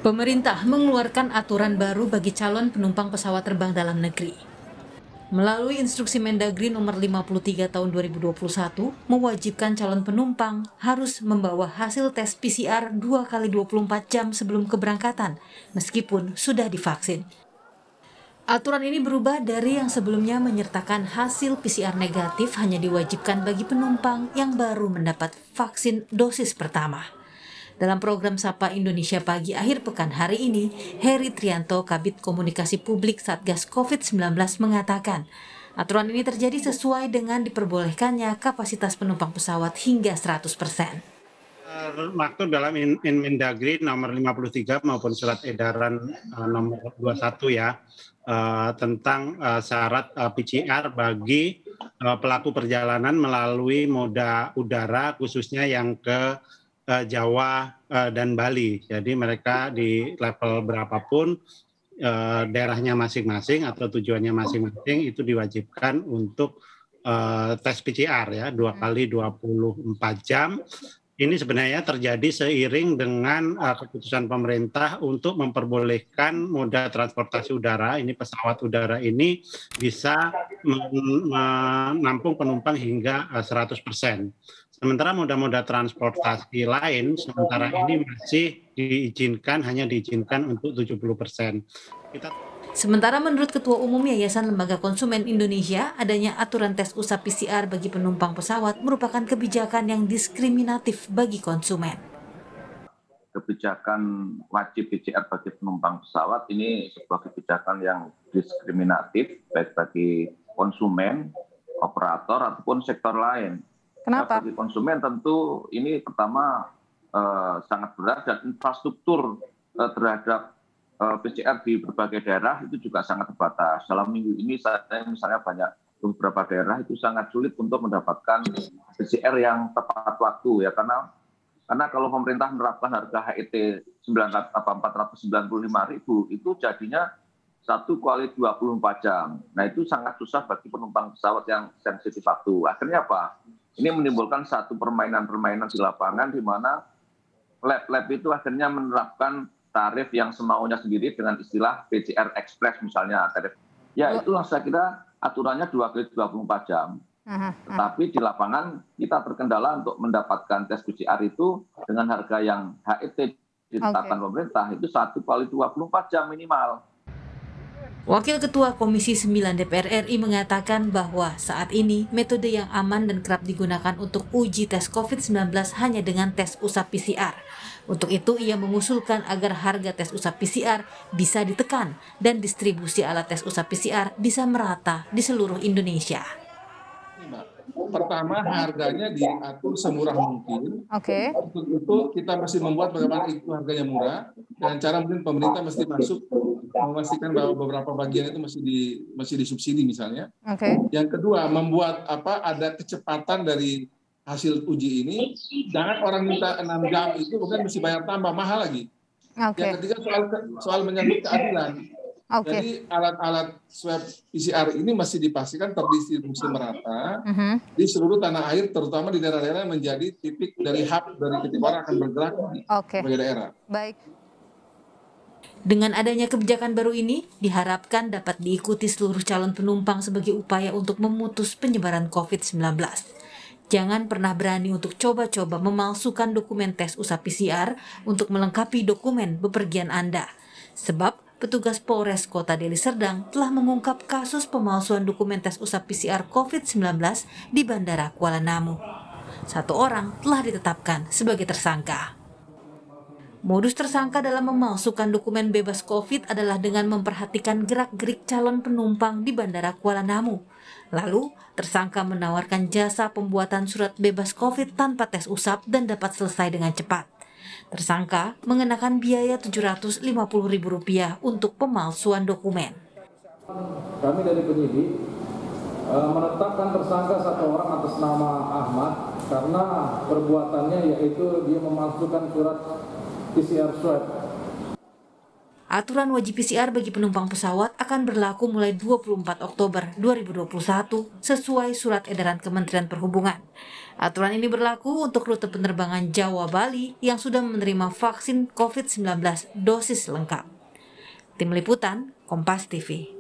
Pemerintah mengeluarkan aturan baru bagi calon penumpang pesawat terbang dalam negeri. Melalui instruksi Mendagri nomor 53 tahun 2021, mewajibkan calon penumpang harus membawa hasil tes PCR 2 kali 24 jam sebelum keberangkatan, meskipun sudah divaksin. Aturan ini berubah dari yang sebelumnya menyertakan hasil PCR negatif hanya diwajibkan bagi penumpang yang baru mendapat vaksin dosis pertama. Dalam program Sapa Indonesia Pagi akhir pekan hari ini, Heri Trianto, Kabid Komunikasi Publik Satgas COVID-19 mengatakan, aturan ini terjadi sesuai dengan diperbolehkannya kapasitas penumpang pesawat hingga 100%. Maksud dalam Mendagri nomor 53 maupun surat edaran nomor 21 ya, tentang syarat PCR bagi pelaku perjalanan melalui moda udara khususnya yang ke Jawa dan Bali. Jadi mereka di level berapapun daerahnya masing-masing atau tujuannya masing-masing itu diwajibkan untuk tes PCR ya 2 kali 24 jam. Ini sebenarnya terjadi seiring dengan keputusan pemerintah untuk memperbolehkan moda transportasi udara, ini pesawat udara ini bisa menampung penumpang hingga 100%. Sementara moda-moda transportasi lain sementara ini masih hanya diizinkan untuk 70%. Sementara menurut Ketua Umum Yayasan Lembaga Konsumen Indonesia, adanya aturan tes usap PCR bagi penumpang pesawat merupakan kebijakan yang diskriminatif bagi konsumen. Kebijakan wajib PCR bagi penumpang pesawat ini sebuah kebijakan yang diskriminatif baik bagi konsumen, operator ataupun sektor lain. Kenapa? Bagi konsumen tentu ini pertama sangat berat dan infrastruktur terhadap PCR di berbagai daerah itu juga sangat terbatas. Dalam minggu ini saya misalnya banyak beberapa daerah itu sangat sulit untuk mendapatkan PCR yang tepat waktu ya karena kalau pemerintah menerapkan harga HET 495.000 itu jadinya 1 kali 24 jam. Nah itu sangat susah bagi penumpang pesawat yang sensitif waktu. Akhirnya apa? Ini menimbulkan satu permainan-permainan di lapangan di mana lab-lab itu akhirnya menerapkan tarif yang semaunya sendiri dengan istilah PCR Express misalnya. Ya itulah saya kira aturannya 2 kali 24 jam. Tetapi di lapangan kita terkendala untuk mendapatkan tes PCR itu dengan harga yang HET ditetapkan pemerintah itu 1 kali 24 jam minimal. Wakil Ketua Komisi 9 DPR RI mengatakan bahwa saat ini metode yang aman dan kerap digunakan untuk uji tes COVID-19 hanya dengan tes usap PCR. Untuk itu ia mengusulkan agar harga tes usap PCR bisa ditekan dan distribusi alat tes usap PCR bisa merata di seluruh Indonesia. Pertama harganya diatur semurah mungkin. Untuk itu kita mesti membuat bagaimana itu harganya murah dan cara mungkin pemerintah mesti masuk memastikan bahwa beberapa bagian itu masih disubsidi misalnya. Yang kedua membuat ada kecepatan dari hasil uji ini. Jangan orang minta 6 jam itu kemudian mesti bayar tambah mahal lagi. Yang ketiga soal menyangkut keadilan. Jadi alat-alat swab PCR ini masih dipastikan terdistribusi merata di seluruh tanah air, terutama di daerah-daerah yang menjadi titik dari hub dari titik orang akan bergerak di berbagai daerah. Baik. Dengan adanya kebijakan baru ini, diharapkan dapat diikuti seluruh calon penumpang sebagai upaya untuk memutus penyebaran COVID-19. Jangan pernah berani untuk coba-coba memalsukan dokumen tes usap PCR untuk melengkapi dokumen bepergian Anda. Sebab petugas Polres Kota Deli Serdang telah mengungkap kasus pemalsuan dokumen tes usap PCR COVID-19 di Bandara Kuala Namu. 1 orang telah ditetapkan sebagai tersangka. Modus tersangka dalam memalsukan dokumen bebas COVID adalah dengan memperhatikan gerak-gerik calon penumpang di Bandara Kuala Namu. Lalu, tersangka menawarkan jasa pembuatan surat bebas COVID tanpa tes usap dan dapat selesai dengan cepat. Tersangka mengenakan biaya Rp750.000 untuk pemalsuan dokumen. Kami dari penyidik menetapkan tersangka 1 orang atas nama Ahmad karena perbuatannya yaitu dia memalsukan surat PCR swab. Aturan wajib PCR bagi penumpang pesawat akan berlaku mulai 24 Oktober 2021 sesuai surat edaran Kementerian Perhubungan. Aturan ini berlaku untuk rute penerbangan Jawa-Bali yang sudah menerima vaksin COVID-19 dosis lengkap. Tim Liputan, Kompas TV.